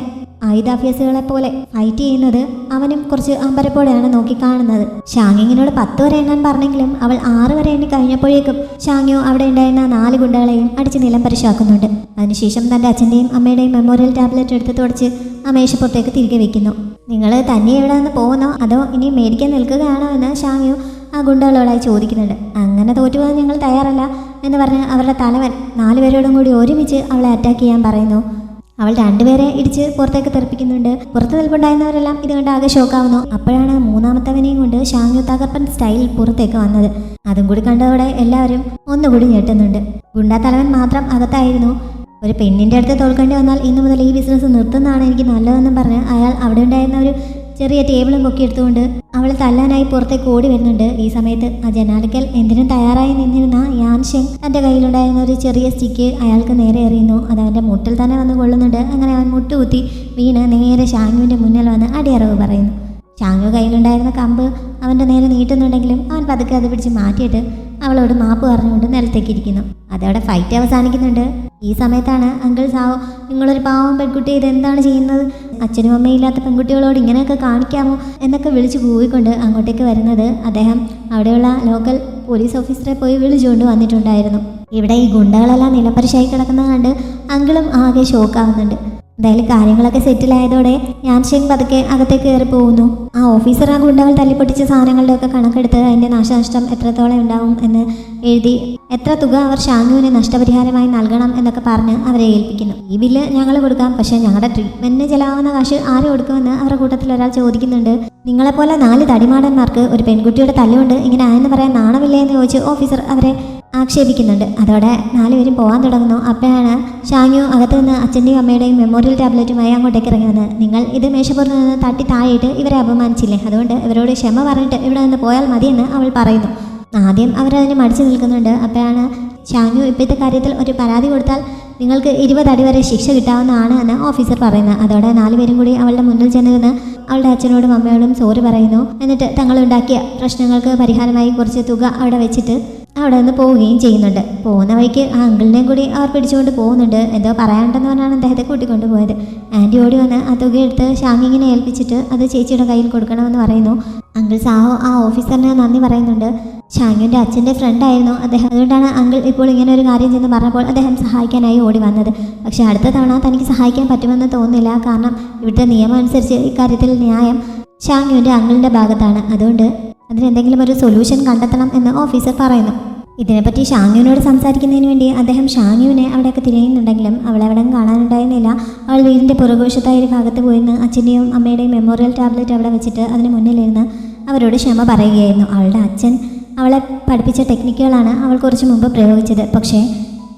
ആയുധാഭ്യാസികളെ പോലെ ഫൈറ്റ് ചെയ്യുന്നത് അവനും കുറച്ച് അമ്പരപ്പോടെയാണ് നോക്കി കാണുന്നത്. ഷാങ്ങിങ്ങിനോട് 10 വരെ എണ്ണാൻ പറഞ്ഞെങ്കിലും അവൾ 6 വരെ എണ്ണി കഴിഞ്ഞപ്പോഴേക്കും ഷാങ്യു അവിടെ ഉണ്ടായിരുന്ന 4 ഗുണ്ടകളെയും അടിച്ച് നിലം പരിശാക്കുന്നുണ്ട്. അതിനുശേഷം തൻ്റെ അച്ഛൻ്റെയും അമ്മയുടെയും മെമ്മോറിയൽ ടാബ്ലറ്റ് എടുത്ത് തുടച്ച് ആ മേശപ്പുറത്തേക്ക് തിരികെ വെക്കുന്നു. നിങ്ങൾ തന്നെ എവിടെ നിന്ന് പോകുന്നോ അതോ ഇനി മേടിക്കാൻ നിൽക്കുകയാണോ എന്ന് ഷാങ്യു ആ ഗുണ്ടകളോടായി ചോദിക്കുന്നുണ്ട്. അങ്ങനെ തോറ്റുപോകാൻ ഞങ്ങൾ തയ്യാറല്ല എന്ന് പറഞ്ഞ് അവരുടെ തലവൻ 4 പേരോടും കൂടി ഒരുമിച്ച് അവളെ അറ്റാക്ക് ചെയ്യാൻ പറയുന്നു. അവൾ 2 പേരെ ഇടിച്ച് പുറത്തേക്ക് തെറിപ്പിക്കുന്നുണ്ട്. പുറത്ത് നിൽപ്പുണ്ടായിരുന്നവരെല്ലാം ഇത് കണ്ട് ആകെ ഷോക്കാവുന്നു. അപ്പോഴാണ് 3ാമത്തവനെയും കൊണ്ട് ഷാങ്യു തകർപ്പൻ സ്റ്റൈലിൽ പുറത്തേക്ക് വന്നത്. അതും കൂടി കണ്ടതോടെ എല്ലാവരും ഒന്നുകൂടി ഞെട്ടുന്നുണ്ട്. ഗുണ്ടാ തലവൻ മാത്രം അകത്തായിരുന്നു. ഒരു പെണ്ണിൻ്റെ അടുത്ത് തോൽക്കേണ്ടി വന്നാൽ ഇന്നു മുതൽ ഈ ബിസിനസ് നിർത്തുന്നതാണ് എനിക്ക് നല്ലതെന്നും പറഞ്ഞ് അയാൾ അവിടെ ഉണ്ടായിരുന്ന ഒരു ചെറിയ ടേബിളും പൊക്കിയെടുത്തുകൊണ്ട് അവൾ തല്ലാനായി പുറത്തേക്ക് ഓടി വരുന്നുണ്ട്. ഈ സമയത്ത് ആ ജനാലിക്കൽ എന്തിനും തയ്യാറായി നിന്നിരുന്ന യാൻഷെങ് തൻ്റെ കയ്യിലുണ്ടായിരുന്ന ഒരു ചെറിയ സ്റ്റിക്ക് അയാൾക്ക് നേരെ എറിയുന്നു. അത് അവൻ്റെ മുട്ടിൽ തന്നെ വന്ന് കൊള്ളുന്നുണ്ട്. അങ്ങനെ അവൻ മുട്ടുകുത്തി വീണ് നേരെ ഷാങ്യുവിൻ്റെ മുന്നിൽ വന്ന് അടിയറവ് പറയുന്നു. ഷാങ്യു കയ്യിലുണ്ടായിരുന്ന കമ്പ് അവൻ്റെ നേരെ നീട്ടുന്നുണ്ടെങ്കിലും അവൻ പതുക്കെ അത് പിടിച്ച് മാറ്റിയിട്ട് അവളോട് മാപ്പ് പറഞ്ഞുകൊണ്ട് നിലത്തേക്ക് ഇരിക്കുന്നു. അതോടെ ഫൈറ്റ് അവസാനിക്കുന്നുണ്ട്. ഈ സമയത്താണ് അങ്കിൾ സാവോ, നിങ്ങളൊരു പാവം പെൺകുട്ടി ഇതെന്താണ് ചെയ്യുന്നത്? അച്ഛനും അമ്മയില്ലാത്ത പെൺകുട്ടികളോട് ഇങ്ങനെയൊക്കെ കാണിക്കാമോ എന്നൊക്കെ വിളിച്ച് കൂവിക്കൊണ്ട് അങ്ങോട്ടേക്ക് വരുന്നത്. അദ്ദേഹം അവിടെയുള്ള ലോക്കൽ പോലീസ് ഓഫീസറെ പോയി വിളിച്ചുകൊണ്ട് വന്നിട്ടുണ്ടായിരുന്നു. ഇവിടെ ഈ ഗുണ്ടകളെല്ലാം നിലംപരിശായി കിടക്കുന്നത് കണ്ട് അങ്കിളും ആകെ ഷോക്കാവുന്നുണ്ട്. എന്തായാലും കാര്യങ്ങളൊക്കെ സെറ്റിലായതോടെ യാൻഷെങ് പതുക്കെ അകത്തേക്ക് കയറി പോകുന്നു. ആ ഓഫീസർ ആ ഗുണ്ടകൾ തല്ലിപ്പൊട്ടിച്ച സാധനങ്ങളുടെയൊക്കെ കണക്കെടുത്ത് അതിൻ്റെ നാശനഷ്ടം എത്രത്തോളം ഉണ്ടാവും എന്ന് എഴുതി എത്ര തുക അവർ ഷാങ്യുവിന് നഷ്ടപരിഹാരമായി നൽകണം എന്നൊക്കെ പറഞ്ഞ് അവരെ ഏൽപ്പിക്കുന്നു. ഈ ബില്ല് ഞങ്ങൾ കൊടുക്കാം, പക്ഷേ ഞങ്ങളുടെ ട്രീറ്റ്മെൻറ്റിന് ചിലവാകുന്ന കാശ് ആര് കൊടുക്കുമെന്ന് അവരുടെ കൂട്ടത്തിൽ ഒരാൾ ചോദിക്കുന്നുണ്ട്. നിങ്ങളെപ്പോലെ 4 തടിമാടന്മാർക്ക് ഒരു പെൺകുട്ടിയുടെ തല്ലുകൊണ്ട് ഇങ്ങനെ ആയെന്ന് പറയാൻ നാണമില്ലേ എന്ന് ചോദിച്ച് ഓഫീസർ അവരെ ആക്ഷേപിക്കുന്നുണ്ട്. അതോടെ 4 പേരും പോകാൻ തുടങ്ങുന്നു. അപ്പോഴാണ് ഷാങ്യു അകത്തു നിന്ന് അച്ഛൻ്റെയും അമ്മയുടെയും മെമ്മോറിയൽ ടാബ്ലറ്റുമായി അങ്ങോട്ടേക്ക് ഇറങ്ങി വന്നത്. നിങ്ങൾ ഇത് മേശപ്പുറത്ത് നിന്ന് തട്ടി താഴെയിട്ട് ഇവരെ അപമാനിച്ചില്ലേ, അതുകൊണ്ട് ഇവരോട് ക്ഷമ പറഞ്ഞിട്ട് ഇവിടെ നിന്ന് പോയാൽ മതിയെന്ന് അവൾ പറയുന്നു. ആദ്യം അവരതിന് മടിച്ചു നിൽക്കുന്നുണ്ട്. അപ്പോഴാണ് ഷാങ്യു ഇപ്പോഴത്തെ കാര്യത്തിൽ ഒരു പരാതി കൊടുത്താൽ നിങ്ങൾക്ക് 20 അടി വരെ ശിക്ഷ കിട്ടാവുന്നതാണ് എന്ന് ഓഫീസർ പറയുന്നത്. അതോടെ 4 പേരും കൂടി അവളുടെ മുന്നിൽ ചെന്നിരുന്ന് അവളുടെ അച്ഛനോടും അമ്മയോടും സോറി പറയുന്നു. എന്നിട്ട് തങ്ങളുണ്ടാക്കിയ പ്രശ്നങ്ങൾക്ക് പരിഹാരമായി കുറച്ച് തുക അവിടെ വെച്ചിട്ട് അവിടെ നിന്ന് പോവുകയും ചെയ്യുന്നുണ്ട്. പോകുന്ന വഴിക്ക് ആ അങ്കിളിനെയും കൂടി അവർ പിടിച്ചുകൊണ്ട് പോകുന്നുണ്ട്. എന്തോ പറയാനുണ്ടെന്ന് പറഞ്ഞാണ് അദ്ദേഹത്തെ കൂട്ടിക്കൊണ്ട് പോയത്. ആൻറ്റി ഓടി വന്ന് ആ തുക എടുത്ത് ഷാങ്ങിങ്ങിനെ ഏൽപ്പിച്ചിട്ട് അത് ചേച്ചിയുടെ കയ്യിൽ കൊടുക്കണമെന്ന് പറയുന്നു. അങ്കിൾ സാഹോ ആ ഓഫീസറിന് നന്ദി പറയുന്നുണ്ട്. ഷാങ്യുവിൻ്റെ അച്ഛൻ്റെ ഫ്രണ്ടായിരുന്നു അദ്ദേഹം. അതുകൊണ്ടാണ് അങ്കിൾ ഇപ്പോൾ ഇങ്ങനെ ഒരു കാര്യം ചെന്ന് പറഞ്ഞപ്പോൾ അദ്ദേഹം സഹായിക്കാനായി ഓടി വന്നത്. പക്ഷേ അടുത്ത തവണ തനിക്ക് സഹായിക്കാൻ പറ്റുമെന്ന് തോന്നുന്നില്ല. കാരണം ഇവിടുത്തെ നിയമം അനുസരിച്ച് ഇക്കാര്യത്തിൽ ന്യായം ഷാങ്യുവിൻ്റെ അങ്കിളിൻ്റെ ഭാഗത്താണ്. അതുകൊണ്ട് അതിനെന്തെങ്കിലും ഒരു സൊല്യൂഷൻ കണ്ടെത്തണം എന്ന് ഓഫീസർ പറയുന്നു. ഇതിനെപ്പറ്റി ഷാങ്യുവിനോട് സംസാരിക്കുന്നതിന് വേണ്ടി അദ്ദേഹം ഷാങ്യുവിനെ അവിടെയൊക്കെ തിരയുന്നുണ്ടെങ്കിലും അവളെ അവിടെ കാണാനുണ്ടായിരുന്നില്ല. അവൾ വീടിൻ്റെ പുറകുവശത്തായ ഒരു ഭാഗത്ത് പോയിരുന്ന് അച്ഛൻ്റെയും അമ്മയുടെയും മെമ്മോറിയൽ ടാബ്ലറ്റ് അവിടെ വെച്ചിട്ട് അതിന് മുന്നിലിരുന്ന് അവരോട് ക്ഷമ പറയുകയായിരുന്നു. അവളുടെ അച്ഛൻ അവളെ പഠിപ്പിച്ച ടെക്നിക്കുകളാണ് അവൾ കുറച്ച് മുമ്പ് പ്രയോഗിച്ചത്. പക്ഷേ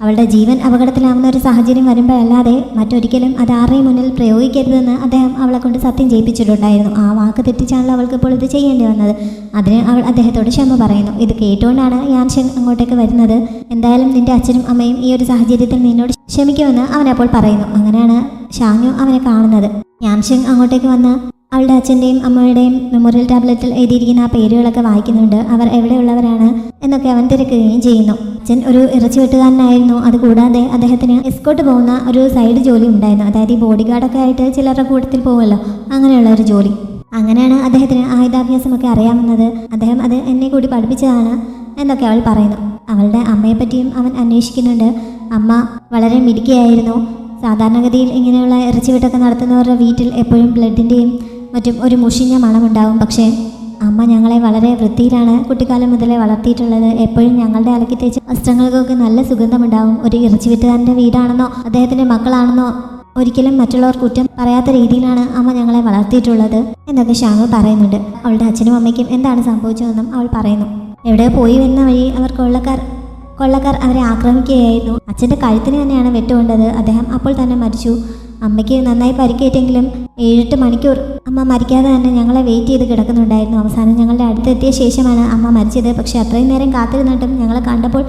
അവളുടെ ജീവൻ അപകടത്തിലാവുന്ന ഒരു സാഹചര്യം വരുമ്പോഴല്ലാതെ മറ്റൊരിക്കലും അത് ആരുടെയും മുന്നിൽ പ്രയോഗിക്കരുതെന്ന് അദ്ദേഹം അവളെ കൊണ്ട് സത്യം ചെയ്യിപ്പിച്ചിട്ടുണ്ടായിരുന്നു. ആ വാക്ക് തെറ്റിച്ചാണല്ലോ അവൾക്ക് ഇപ്പോൾ ഇത് ചെയ്യേണ്ടി വന്നത്. അതിന് അവൾ അദ്ദേഹത്തോട് ക്ഷമ പറയുന്നു. ഇത് കേട്ടുകൊണ്ടാണ് യാൻഷെങ് അങ്ങോട്ടേക്ക് വരുന്നത്. എന്തായാലും നിന്റെ അച്ഛനും അമ്മയും ഈ ഒരു സാഹചര്യത്തിൽ നിന്നോട് ക്ഷമിക്കുമെന്ന് അവനപ്പോൾ പറയുന്നു. അങ്ങനെയാണ് ഷാങ്യു അവനെ കാണുന്നത്. യാൻഷെങ് അങ്ങോട്ടേക്ക് വന്ന് അവളുടെ അച്ഛൻ്റെയും അമ്മയുടെയും മെമ്മോറിയൽ ടാബ്ലറ്റിൽ എഴുതിയിരിക്കുന്ന ആ പേരുകളൊക്കെ വായിക്കുന്നുണ്ട്. അവർ എവിടെയുള്ളവരാണ് എന്നൊക്കെ അവൻ തിരക്കുകയും ചെയ്യുന്നു. അച്ഛൻ ഒരു ഇറച്ചി വെട്ടുകാരനായിരുന്നു. അതുകൂടാതെ അദ്ദേഹത്തിന് എസ്കോട്ട് പോകുന്ന ഒരു സൈഡ് ജോലി ഉണ്ടായിരുന്നു. അതായത് ഈ ബോഡി ഗാർഡൊക്കെ ആയിട്ട് ചിലരുടെ കൂട്ടത്തിൽ പോകുമല്ലോ, അങ്ങനെയുള്ള ഒരു ജോലി. അങ്ങനെയാണ് അദ്ദേഹത്തിന് ആയുധാഭ്യാസമൊക്കെ അറിയാവുന്നത്. അദ്ദേഹം അത് എന്നെ കൂടി പഠിപ്പിച്ചതാണ് എന്നൊക്കെ അവൾ പറയുന്നു. അവളുടെ അമ്മയെപ്പറ്റിയും അവൻ അന്വേഷിക്കുന്നുണ്ട്. അമ്മ വളരെ മിടുക്കിയായിരുന്നു. സാധാരണഗതിയിൽ ഇങ്ങനെയുള്ള ഇറച്ചിവെട്ടൊക്കെ നടത്തുന്നവരുടെ വീട്ടിൽ എപ്പോഴും ബ്ലഡിൻ്റെയും മറ്റും ഒരു മുഷിഞ്ഞ മണമുണ്ടാവും. പക്ഷേ അമ്മ ഞങ്ങളെ വളരെ വൃത്തിയിലാണ് കുട്ടിക്കാലം മുതലേ വളർത്തിയിട്ടുള്ളത്. എപ്പോഴും ഞങ്ങളുടെ അലക്കി തേച്ച വസ്ത്രങ്ങൾക്കൊക്കെ നല്ല സുഗന്ധമുണ്ടാവും. ഒരു ഇറച്ചിവെട്ടുകാരൻ്റെ വീടാണെന്നോ അദ്ദേഹത്തിൻ്റെ മക്കളാണെന്നോ ഒരിക്കലും മറ്റുള്ളവർ കുറ്റം പറയാത്ത രീതിയിലാണ് അമ്മ ഞങ്ങളെ വളർത്തിയിട്ടുള്ളത് എന്നൊക്കെ ഷാനു പറയുന്നുണ്ട്. അവളുടെ അച്ഛനും അമ്മയ്ക്കും എന്താണ് സംഭവിച്ചതെന്നും അവൾ പറയുന്നു. എവിടെ പോയി വരുന്ന വഴി അവർ കൊള്ളക്കാർ അവരെ ആക്രമിക്കുകയായിരുന്നു. അച്ഛൻ്റെ കഴുത്തിന് തന്നെയാണ് വെട്ടുകൊണ്ടത്. അദ്ദേഹം അപ്പോൾ തന്നെ മരിച്ചു. അമ്മയ്ക്ക് നന്നായി പരിക്കേറ്റെങ്കിലും 7-8 മണിക്കൂർ അമ്മ മരിക്കാതെ തന്നെ ഞങ്ങളെ വെയിറ്റ് ചെയ്ത് കിടക്കുന്നുണ്ടായിരുന്നു. അവസാനം ഞങ്ങളുടെ അടുത്തെത്തിയ ശേഷമാണ് അമ്മ മരിച്ചത്. പക്ഷേ അത്രയും നേരം കാത്തിരുന്നിട്ടും ഞങ്ങളെ കണ്ടപ്പോൾ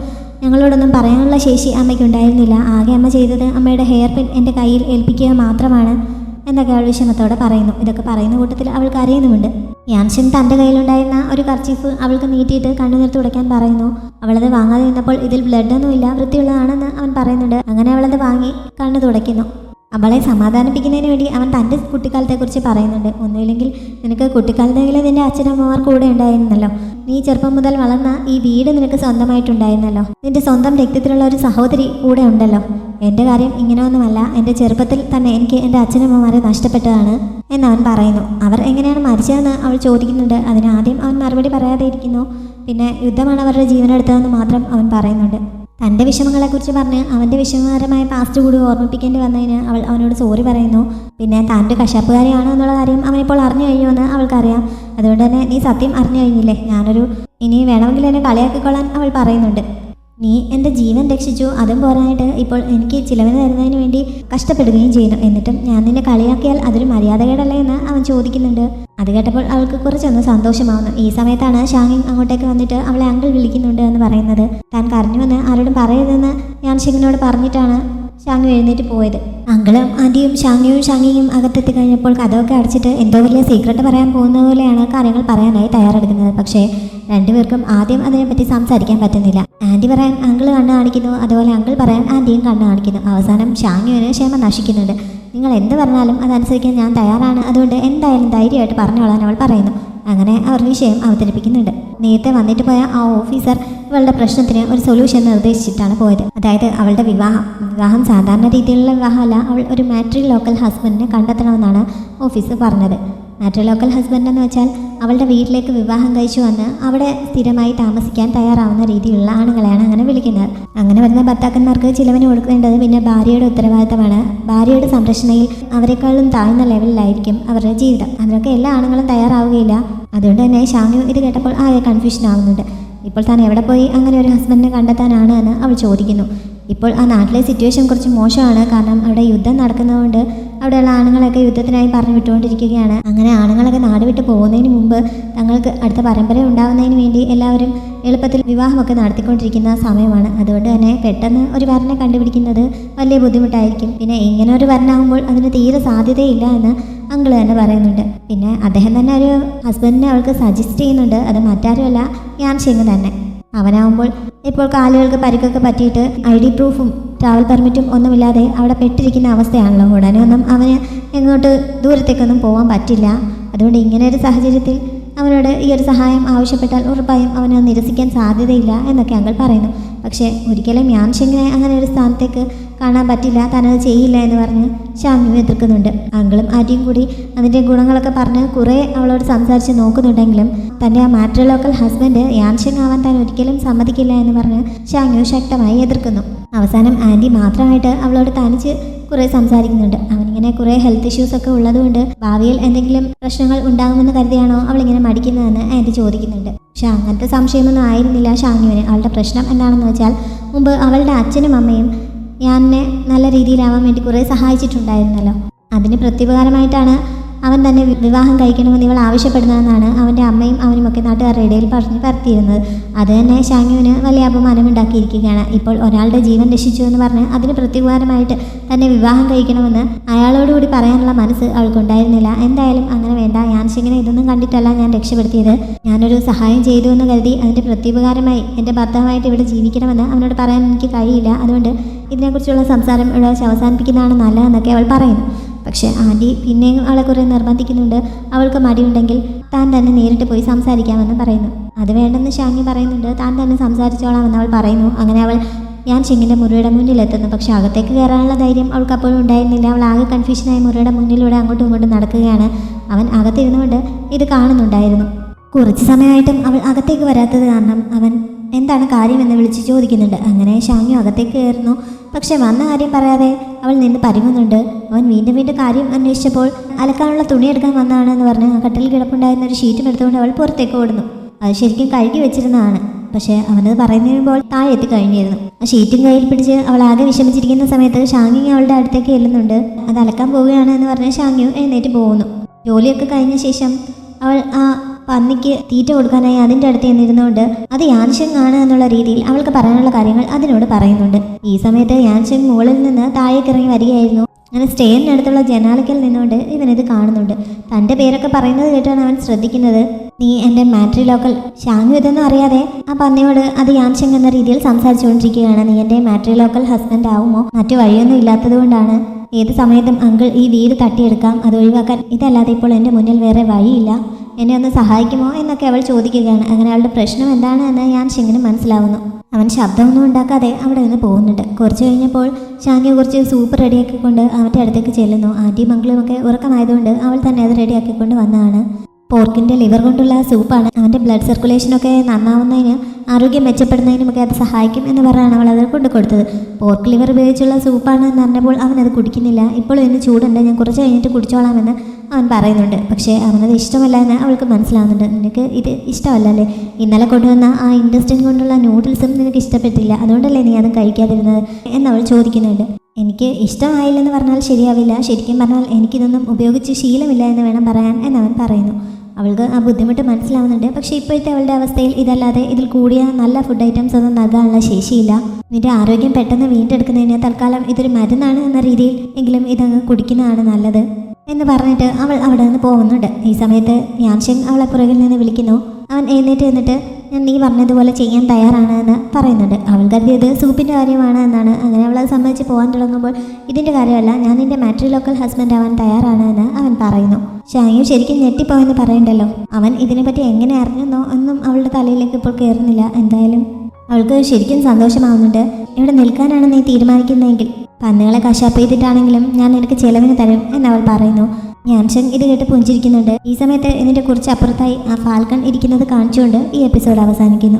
ഞങ്ങളോടൊന്നും പറയാനുള്ള ശേഷി അമ്മയ്ക്കുണ്ടായിരുന്നില്ല. ആകെ അമ്മ ചെയ്തത് അമ്മയുടെ ഹെയർ പിൻ എൻ്റെ കയ്യിൽ ഏൽപ്പിക്കുക മാത്രമാണ് എന്നൊക്കെ അവൾ വിഷമത്തോടെ പറയുന്നു. ഇതൊക്കെ പറയുന്ന കൂട്ടത്തിൽ അവൾ കരയുന്നുമുണ്ട്. യാൻഷൻ തൻ്റെ കയ്യിലുണ്ടായിരുന്ന ഒരു കർച്ചീഫ് അവൾക്ക് നീട്ടിയിട്ട് കണ്ണുനീർ തുടയ്ക്കാൻ പറയുന്നു. അവളത് വാങ്ങാതെ നിന്നപ്പോൾ ഇതിൽ ബ്ലഡൊന്നുമില്ല, വൃത്തിയുള്ളതാണെന്ന് അവൻ പറയുന്നുണ്ട്. അങ്ങനെ അവളത് വാങ്ങി കണ്ണു തുടയ്ക്കുന്നു. അവളെ സമാധാനിപ്പിക്കുന്നതിന് വേണ്ടി അവൻ തൻ്റെ കുട്ടിക്കാലത്തെക്കുറിച്ച് പറയുന്നുണ്ട്. ഒന്നുമില്ലെങ്കിൽ നിനക്ക് കുട്ടിക്കാലത്തെങ്കിലും നിൻ്റെ അച്ഛനമ്മമാർ കൂടെ ഉണ്ടായിരുന്നല്ലോ. നീ ചെറുപ്പം മുതൽ വളർന്ന ഈ വീട് നിനക്ക് സ്വന്തമായിട്ടുണ്ടായിരുന്നല്ലോ. നിൻ്റെ സ്വന്തം രക്തത്തിലുള്ള ഒരു സഹോദരി കൂടെ ഉണ്ടല്ലോ. എൻ്റെ കാര്യം ഇങ്ങനെയൊന്നുമല്ല. എൻ്റെ ചെറുപ്പത്തിൽ തന്നെ എനിക്ക് എൻ്റെ അച്ഛനമ്മമാരെ നഷ്ടപ്പെട്ടതാണ് എന്നവൻ പറയുന്നു. അവർ എങ്ങനെയാണ് മരിച്ചതെന്ന് അവൾ ചോദിക്കുന്നുണ്ട്. അതിന് ആദ്യം അവൻ മറുപടി പറയാതെ ഇരിക്കുന്നു. പിന്നെ യുദ്ധമാണ് അവരുടെ ജീവനെടുത്തതെന്ന് മാത്രം അവൻ പറയുന്നുണ്ട്. തൻ്റെ വിഷമങ്ങളെക്കുറിച്ച് പറഞ്ഞ് അവൻ്റെ വിഷമകരമായ പാസ്റ്റ് കൂടി ഓർമ്മിപ്പിക്കേണ്ടി വന്നതിന് അവൾ അവനോട് സോറി പറയുന്നു. പിന്നെ താൻ്റെ കശാപ്പുകാരിയാണോ എന്നുള്ള കാര്യം അവനിപ്പോൾ അറിഞ്ഞു കഴിഞ്ഞുവെന്ന് അവൾക്കറിയാം. അതുകൊണ്ട് തന്നെ നീ സത്യം അറിഞ്ഞു കഴിഞ്ഞില്ലേ, ഇനി വേണമെങ്കിൽ എന്നെ കളിയാക്കിക്കൊള്ളാൻ അവൾ പറയുന്നുണ്ട്. നീ എൻ്റെ ജീവൻ രക്ഷിച്ചു, അതും പോരാനായിട്ട് ഇപ്പോൾ എനിക്ക് ചിലവിന് തരുന്നതിന് വേണ്ടി കഷ്ടപ്പെടുകയും ചെയ്യുന്നു. എന്നിട്ടും ഞാൻ നിന്നെ കളിയാക്കിയാൽ അതൊരു മര്യാദകേടല്ലേ എന്ന് അവൻ ചോദിക്കുന്നുണ്ട്. അത് കേട്ടപ്പോൾ അവൾക്ക് കുറച്ചൊന്ന് സന്തോഷമാവുന്നു. ഈ സമയത്താണ് ഷാങ്ങിങ് അങ്ങോട്ടേക്ക് വന്നിട്ട് അവളെ അങ്കിൾ വിളിക്കുന്നുണ്ട് എന്ന് പറയുന്നത്. താൻ കരഞ്ഞുവെന്ന് ആരോടും പറയരുതെന്ന് ഞാൻ ഷിങ്ങിനോട് പറഞ്ഞിട്ടാണ് ഷാങ്ങു എഴുന്നേറ്റ് പോയത്. അങ്കിളും ആൻറ്റിയും ഷാങ്ങിയും അകത്തെത്തി കഴിഞ്ഞപ്പോൾ കഥയൊക്കെ അടച്ചിട്ട് എന്തോ വലിയ സീക്രട്ട് പറയാൻ പോകുന്ന പോലെയാണ് കാര്യങ്ങൾ പറയാനായി തയ്യാറെടുക്കുന്നത്. പക്ഷേ രണ്ടുപേർക്കും ആദ്യം അതിനെപ്പറ്റി സംസാരിക്കാൻ പറ്റുന്നില്ല. ആൻറ്റി പറയാൻ അങ്കിൾ കണ്ണ് കാണിക്കുന്നു, അതുപോലെ അങ്കിൾ പറയാൻ ആൻറ്റിയും കണ്ണ് കാണിക്കുന്നു. അവസാനം ഷാങ്ങുവിന് ക്ഷമ നശിക്കുന്നുണ്ട്. നിങ്ങൾ എന്ത് പറഞ്ഞാലും അതനുസരിക്കാൻ ഞാൻ തയ്യാറാണ്, അതുകൊണ്ട് എന്തായാലും ധൈര്യമായിട്ട് പറഞ്ഞോളാൻ അവൾ പറയുന്നു. അങ്ങനെ അവർ വിഷയം അവതരിപ്പിക്കുന്നുണ്ട്. നേരത്തെ വന്നിട്ട് പോയ ആ ഓഫീസർ ഇവളുടെ പ്രശ്നത്തിന് ഒരു സൊല്യൂഷൻ നിർദ്ദേശിച്ചിട്ടാണ് പോയത്. അതായത് അവളുടെ വിവാഹം സാധാരണ രീതിയിലുള്ള വിവാഹമല്ല, അവൾ ഒരു മാട്രി ലോക്കൽ ഹസ്ബൻഡിനെ കണ്ടെത്തണമെന്നാണ് ഓഫീസർ പറഞ്ഞത്. മാട്രി ലോക്കൽ ഹസ്ബൻഡ് എന്ന് വെച്ചാൽ അവളുടെ വീട്ടിലേക്ക് വിവാഹം കഴിച്ചു വന്ന് അവിടെ സ്ഥിരമായി താമസിക്കാൻ തയ്യാറാവുന്ന രീതിയിലുള്ള ആണുങ്ങളെയാണ് അങ്ങനെ വിളിക്കുന്നത്. അങ്ങനെ വരുന്ന ഭർത്താക്കന്മാർക്ക് ചിലവിന് കൊടുക്കേണ്ടത് പിന്നെ ഭാര്യയുടെ ഉത്തരവാദിത്തമാണ്. ഭാര്യയുടെ സംരക്ഷണയിൽ അവരെക്കാളും താഴ്ന്ന ലെവലിലായിരിക്കും അവരുടെ ജീവിതം. അതിനൊക്കെ എല്ലാ ആണുങ്ങളും തയ്യാറാവുകയില്ല. അതുകൊണ്ട് തന്നെ ഷാങ്ങു ഇത് കേട്ടപ്പോൾ ആകെ കൺഫ്യൂഷൻ ആവുന്നുണ്ട്. ഇപ്പോൾ താൻ എവിടെ പോയി അങ്ങനെ ഒരു ഹസ്ബൻഡിനെ കണ്ടെത്താനാണ് എന്ന് അവൾ ചോദിക്കുന്നു. ഇപ്പോൾ ആ നാട്ടിലെ സിറ്റുവേഷൻ കുറച്ച് മോശമാണ്. കാരണം അവിടെ യുദ്ധം നടക്കുന്നതുകൊണ്ട് അവിടെയുള്ള ആണുങ്ങളൊക്കെ യുദ്ധത്തിനായി പറഞ്ഞു വിട്ടുകൊണ്ടിരിക്കുകയാണ്. അങ്ങനെ ആണുങ്ങളൊക്കെ നാട് വിട്ട് പോകുന്നതിന് മുമ്പ് തങ്ങൾക്ക് അടുത്ത പരമ്പര ഉണ്ടാകുന്നതിന് വേണ്ടി എല്ലാവരും എളുപ്പത്തിൽ വിവാഹമൊക്കെ നടത്തിക്കൊണ്ടിരിക്കുന്ന സമയമാണ്. അതുകൊണ്ട് തന്നെ പെട്ടെന്ന് ഒരു വരനെ കണ്ടുപിടിക്കുന്നത് വലിയ ബുദ്ധിമുട്ടായിരിക്കും. പിന്നെ ഇങ്ങനെ ഒരു വരനാകുമ്പോൾ അതിന് തീരെ സാധ്യതയില്ല എന്ന് അങ്കിൾ തന്നെ പറയുന്നുണ്ട്. പിന്നെ അദ്ദേഹം തന്നെ ഒരു ഹസ്ബൻഡിനെ അവൾക്ക് സജസ്റ്റ് ചെയ്യുന്നുണ്ട്. അത് മറ്റാരുമല്ല, യാൻ ഷിങ് തന്നെ. അവനാവുമ്പോൾ ഇപ്പോൾ കാലുകൾക്ക് പരിക്കൊക്കെ പറ്റിയിട്ട് ID പ്രൂഫും ട്രാവൽ പെർമിറ്റും ഒന്നുമില്ലാതെ അവിടെ പെട്ടിരിക്കുന്ന അവസ്ഥയാണല്ലോ. ഉടനെ ഒന്നും അവന് എങ്ങോട്ട് ദൂരത്തേക്കൊന്നും പോകാൻ പറ്റില്ല. അതുകൊണ്ട് ഇങ്ങനെ ഒരു സാഹചര്യത്തിൽ അവനോട് ഈ ഒരു സഹായം ആവശ്യപ്പെട്ടാൽ ഉറപ്പായും അവന് നിരസിക്കാൻ സാധ്യതയില്ല എന്നൊക്കെ അങ്കിൾ പറയുന്നു. പക്ഷേ ഒരിക്കലും യാൻ ഷിങ്ങിനെ അങ്ങനെ ഒരു സ്ഥാനത്തേക്ക് കാണാൻ പറ്റില്ല, താനത് ചെയ്യില്ല എന്ന് പറഞ്ഞ് ഷാങ്ങു എതിർക്കുന്നുണ്ട്. അങ്കിളും ആൻറ്റിയും കൂടി അതിൻ്റെ ഗുണങ്ങളൊക്കെ പറഞ്ഞ് കുറേ അവളോട് സംസാരിച്ച് നോക്കുന്നുണ്ടെങ്കിലും തൻ്റെ ആ മാട്രി ലോക്കൽ ഹസ്ബൻഡ് യാൻ ഷിങ് ആവാൻ താൻ ഒരിക്കലും സമ്മതിക്കില്ല എന്ന് പറഞ്ഞ് ഷാങ്ങു ശക്തമായി എതിർക്കുന്നു. അവസാനം ആൻറ്റി മാത്രമായിട്ട് അവളോട് തനിച്ച് കുറേ സംസാരിക്കുന്നുണ്ട്. അവനിങ്ങനെ കുറേ ഹെൽത്ത് ഇഷ്യൂസൊക്കെ ഉള്ളതുകൊണ്ട് ഭാവിയിൽ എന്തെങ്കിലും പ്രശ്നങ്ങൾ ഉണ്ടാകുമെന്ന് കരുതിയാണോ അവളിങ്ങനെ മടിക്കുന്നതെന്ന് ആൻറ്റി ചോദിക്കുന്നുണ്ട്. പക്ഷെ അങ്ങനത്തെ സംശയമൊന്നും ആയിരുന്നില്ല ഷാങ്ങുവിന്. അവളുടെ പ്രശ്നം എന്താണെന്ന് വെച്ചാൽ മുമ്പ് അവളുടെ അച്ഛനും അമ്മയും യാനെ നല്ല രീതിയിലാവാൻ വേണ്ടി കുറേ സഹായിച്ചിട്ടുണ്ടായിരുന്നല്ലോ. അതിന് പ്രത്യുപകാരമായിട്ടാണ് അവൻ തന്നെ വിവാഹം കഴിക്കണമെന്ന് ഇവൾ ആവശ്യപ്പെടുന്നതെന്നാണ് അവൻ്റെ അമ്മയും അവനുമൊക്കെ നാട്ടുകാരുടെ ഇടയിൽ പറഞ്ഞ് പരത്തിയിരുന്നത്. അത് തന്നെ ഷാങ്യുവിന് വലിയ അപമാനമുണ്ടാക്കിയിരിക്കുകയാണ്. ഇപ്പോൾ ഒരാളുടെ ജീവൻ രക്ഷിച്ചു എന്ന് പറഞ്ഞ് അതിന് പ്രത്യുപകാരമായിട്ട് തന്നെ വിവാഹം കഴിക്കണമെന്ന് അയാളോടുകൂടി പറയാനുള്ള മനസ്സ് അവൾക്കുണ്ടായിരുന്നില്ല. എന്തായാലും അങ്ങനെ വേണ്ട, യാൻഷിങ്ങിനെ ഇതൊന്നും കണ്ടിട്ടല്ല ഞാൻ രക്ഷപ്പെടുത്തിയത്. ഞാനൊരു സഹായം ചെയ്തു എന്ന് കരുതി അതിൻ്റെ പ്രത്യുപകാരമായി എൻ്റെ ഭർത്താവായിട്ട് ഇവിടെ ജീവിക്കണമെന്ന് അവനോട് പറയാൻ എനിക്ക് കഴിയില്ല. അതുകൊണ്ട് ഇതിനെക്കുറിച്ചുള്ള സംസാരം ഇവിടെ അവസാനിപ്പിക്കുന്നതാണ് നല്ലതെന്നൊക്കെ അവൾ പറയുന്നു. പക്ഷേ ആൻറ്റി പിന്നെയും അവളെ കുറേ നിർബന്ധിക്കുന്നുണ്ട്. അവൾക്ക് മടിയുണ്ടെങ്കിൽ താൻ തന്നെ നേരിട്ട് പോയി സംസാരിക്കാമെന്ന് പറയുന്നു. അത് വേണ്ടെന്ന് ഷാങ്യു പറയുന്നുണ്ട്. താൻ തന്നെ സംസാരിച്ചോളാമെന്ന് അവൾ പറയുന്നു. അങ്ങനെ അവൾ യാൻഷിങ്ങിൻ്റെ മുറിയുടെ മുന്നിലെത്തുന്നു. പക്ഷേ അകത്തേക്ക് കയറാനുള്ള ധൈര്യം അവൾക്ക് അപ്പോഴും ഉണ്ടായിരുന്നില്ല. അവൾ ആകെ കൺഫ്യൂഷനായി മുറിയുടെ മുന്നിലൂടെ അങ്ങോട്ടും ഇങ്ങോട്ടും നടക്കുകയാണ്. അവൻ അകത്തിരുന്നുകൊണ്ട് ഇത് കാണുന്നുണ്ടായിരുന്നു. കുറച്ച് സമയമായിട്ടും അവൾ അകത്തേക്ക് വരാത്തത് കാരണം അവൻ എന്താണ് കാര്യമെന്ന് വിളിച്ച് ചോദിക്കുന്നുണ്ട്. അങ്ങനെ ഷാങ്യു അകത്തേക്ക് കയറുന്നു. പക്ഷെ വന്ന കാര്യം പറയാതെ അവൾ നിന്ന് പരുങ്ങുന്നുണ്ട്. അവൻ വീണ്ടും വീണ്ടും കാര്യം അന്വേഷിച്ചപ്പോൾ അലക്കാനുള്ള തുണിയെടുക്കാൻ വന്നതാണെന്ന് പറഞ്ഞ് ആ കട്ടിൽ കിടപ്പുണ്ടായിരുന്ന ഒരു ഷീറ്റും എടുത്തുകൊണ്ട് അവൾ പുറത്തേക്ക് ഓടുന്നു. അത് ശരിക്കും കഴുകി വെച്ചിരുന്നതാണ്. പക്ഷേ അവനത് പറയുമ്പോൾ താഴെ എത്തിക്കഴിഞ്ഞിരുന്നു. ആ ഷീറ്റും കയ്യിൽ പിടിച്ച് അവൾ ആകെ വിഷമിച്ചിരിക്കുന്ന സമയത്ത് ഷാങ്യു അവളുടെ അടുത്തേക്ക് ചെല്ലുന്നുണ്ട്. അത് അലക്കാൻ പോവുകയാണ് എന്ന് പറഞ്ഞ് ഷാങ്യു എഴുന്നേറ്റ് പോകുന്നു. ജോലിയൊക്കെ കഴിഞ്ഞ ശേഷം അവൾ ആ പന്നിക്ക് തീറ്റ കൊടുക്കാനായി അതിൻ്റെ അടുത്ത് ചെന്നിരുന്നുകൊണ്ട് അത് യാൻഷിങ് ആണ് എന്നുള്ള രീതിയിൽ അവൾക്ക് പറയാനുള്ള കാര്യങ്ങൾ അതിനോട് പറയുന്നുണ്ട്. ഈ സമയത്ത് യാൻഷിങ് മുകളിൽ നിന്ന് താഴേക്ക് ഇറങ്ങി വരികയായിരുന്നു. അങ്ങനെ സ്റ്റേറിനടുത്തുള്ള ജനാലയ്ക്കൽ നിന്നുകൊണ്ട് ഇവനിത് കാണുന്നുണ്ട്. തൻ്റെ പേരൊക്കെ പറയുന്നത് കേട്ടാണ് അവൻ ശ്രദ്ധിക്കുന്നത്. നീ എൻ്റെ മാട്രി ലോക്കൽ. ഷാങ്യു ഇതൊന്നും അറിയാതെ ആ പന്നിയോട് അത് യാൻഷിങ് എന്ന രീതിയിൽ സംസാരിച്ചുകൊണ്ടിരിക്കുകയാണ്. നീ എൻ്റെ മാട്രി ലോക്കൽ ഹസ്ബൻഡ് ആവുമോ? മറ്റു വഴിയൊന്നും ഇല്ലാത്തത് കൊണ്ടാണ്. ഏത് സമയത്തും അങ്കിൾ ഈ വീട് തട്ടിയെടുക്കാം. അത് ഒഴിവാക്കാൻ ഇതല്ലാതെ ഇപ്പോൾ എൻ്റെ മുന്നിൽ വേറെ വഴിയില്ല. എന്നെ ഒന്ന് സഹായിക്കുമോ എന്നൊക്കെ അവൾ ചോദിക്കുകയാണ്. അങ്ങനെ അവളുടെ പ്രശ്നം എന്താണ് എന്ന് യാൻഷിങ്ങിന് മനസ്സിലാവുന്നു. അവൻ ശബ്ദമൊന്നും ഉണ്ടാക്കാതെ അവിടെ നിന്ന് പോകുന്നുണ്ട്. കുറച്ച് കഴിഞ്ഞപ്പോൾ ഷാങ്യു കുറച്ച് സൂപ്പ് റെഡിയാക്കിക്കൊണ്ട് അവൻ്റെ അടുത്തേക്ക് ചെല്ലുന്നു. ആൻറ്റി മംഗളുമൊക്കെ ഉറക്കമായതുകൊണ്ട് അവൾ തന്നെ അത് റെഡിയാക്കിക്കൊണ്ട് വന്നതാണ്. പോർക്കിൻ്റെ ലിവർ കൊണ്ടുള്ള സൂപ്പാണ്. അവൻ്റെ ബ്ലഡ് സർക്കുലേഷനൊക്കെ നന്നാവുന്നതിന് ആരോഗ്യം മെച്ചപ്പെടുന്നതിനുമൊക്കെ അത് സഹായിക്കും എന്ന് പറഞ്ഞാണ് അവൾ അത് കൊണ്ടു കൊടുത്തത്. പോർക്ക് ലിവർ ഉപയോഗിച്ചുള്ള സൂപ്പാണ് എന്ന് പറഞ്ഞപ്പോൾ അവനത് കുടിക്കുന്നില്ല. ഇപ്പോൾ ഇതിന് ചൂടുണ്ട്, ഞാൻ കുറച്ച് കഴിഞ്ഞിട്ട് കുടിച്ചോളാമെന്ന് അവൻ പറയുന്നുണ്ട്. പക്ഷേ അവനത് ഇഷ്ടമല്ല എന്ന് അവൾക്ക് മനസ്സിലാവുന്നുണ്ട്. നിനക്ക് ഇത് ഇഷ്ടമല്ലല്ലേ? ഇന്നലെ കൊണ്ടുവന്ന ആ ഇൻഡസ്ട്രിൻ കൊണ്ടുള്ള നൂഡിൽസും നിനക്ക് ഇഷ്ടപ്പെട്ടില്ല, അതുകൊണ്ടല്ലേ നീ അത് കഴിക്കാതിരുന്നത് എന്നവൾ ചോദിക്കുന്നുണ്ട്. എനിക്ക് ഇഷ്ടമായില്ലെന്ന് പറഞ്ഞാൽ ശരിയാവില്ല. ശരിക്കും പറഞ്ഞാൽ എനിക്കിതൊന്നും ഉപയോഗിച്ച് ശീലമില്ല എന്ന് വേണം പറയാൻ എന്നവൻ പറയുന്നു. അവൾക്ക് ആ ബുദ്ധിമുട്ട് മനസ്സിലാവുന്നുണ്ട്. പക്ഷേ ഇപ്പോഴത്തെ അവളുടെ അവസ്ഥയിൽ ഇതല്ലാതെ ഇതിൽ കൂടിയ നല്ല ഫുഡ് ഐറ്റംസ് ഒന്നും നൽകാനുള്ള ശേഷിയില്ല. നിന്റെ ആരോഗ്യം പെട്ടെന്ന് വീണ്ടെടുക്കുന്നതിന് തൽക്കാലം ഇതൊരു മരുന്നാണ് എന്ന രീതിയിൽ എങ്കിലും ഇതങ്ങ് കുടിക്കുന്നതാണ് നല്ലത് എന്ന് പറഞ്ഞിട്ട് അവൾ അവിടെ നിന്ന് പോകുന്നുണ്ട്. ഈ സമയത്ത് യാൻഷിങ് അവളെ പുറകിൽ നിന്ന് വിളിക്കുന്നു. അവൻ എഴുന്നേറ്റ് നിന്നിട്ട് ഞാൻ നീ പറഞ്ഞതുപോലെ ചെയ്യാൻ തയ്യാറാണ് എന്ന് പറയുന്നുണ്ട്. അവൾ കരുതിയത് സൂപ്പിൻ്റെ കാര്യമാണ് എന്നാണ്. അങ്ങനെ അവൾ അത് സമ്മതിച്ച് പോകാൻ തുടങ്ങുമ്പോൾ ഇതിൻ്റെ കാര്യമല്ല, ഞാൻ നിൻ്റെ മാട്രി ലോക്കൽ ഹസ്ബൻഡ് ആവാൻ തയ്യാറാണ് എന്ന് അവൻ പറയുന്നു. ഷാങ്യു ശരിക്കും ഞെട്ടിപ്പോയെന്ന് പറയണ്ടല്ലോ. അവൻ ഇതിനെപ്പറ്റി എങ്ങനെ അറിഞ്ഞെന്നോ ഒന്നും അവളുടെ തലയിലേക്ക് ഇപ്പോൾ കയറുന്നില്ല. എന്തായാലും അവൾക്ക് ശരിക്കും സന്തോഷമാവുന്നുണ്ട്. ഇവിടെ നിൽക്കാനാണ് നീ തീരുമാനിക്കുന്നതെങ്കിൽ പന്നുകളെ കശാപ്പ് ചെയ്തിട്ടാണെങ്കിലും ഞാൻ നിനക്ക് ചെലവിന് തരും എന്നവൾ പറയുന്നു. യാൻഷിങ് ഇത് കേട്ട് പുഞ്ചിരിക്കുന്നുണ്ട്. ഈ സമയത്ത് ഇതിൻ്റെ കുറച്ച് അപ്പുറത്തായി ആ ഫാൽക്കൺ ഇരിക്കുന്നത് കാണിച്ചുകൊണ്ട് ഈ എപ്പിസോഡ് അവസാനിക്കുന്നു.